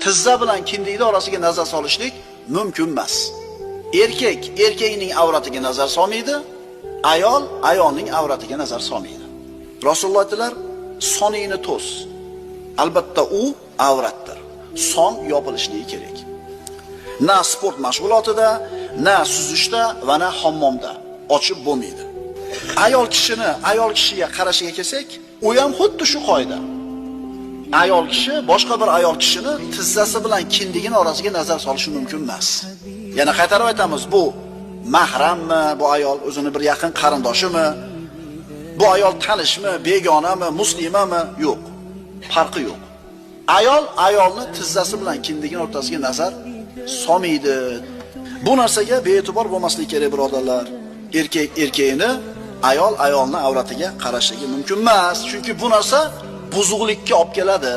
tizza bilan kindikni orasiga nazar solishlik mumkin emas. Erkak erkakning avratiga nazar solmaydi, ayol ayolning avratiga nazar solmaydi. Rasululloh aytdilar, soningni to's. Albatta u avratdir. Son yopilishligi kerak. Na sport mashg'ulotida, na suzishda va na hammomda ochib bo'lmaydi. Ayol kishiga qarashiga kelsak, u ham xuddi shu qoida. Ayol kishi boshqa bir ayol kishini tizzasi bilan kindigini orasiga nazar solishi mumkin emas. Yana qaytarib aytamiz, bu mahrammi, bu ayol o'zini bir yaqin qarindoshimi, bu ayol tanishmi, begonami, muslimami? Yo'q. Farqi yo'q. Ayol ayolni tizzasi bilan kindigini o'rtasiga nazar solmaydi. Bu narsaga bee'tibor bo'lmaslik kerak, birodarlar. Erkak erkakni, ayol ayolning avratiga qarashligi mumkin emas, chunki bu narsa buzuqlikka olib keladi.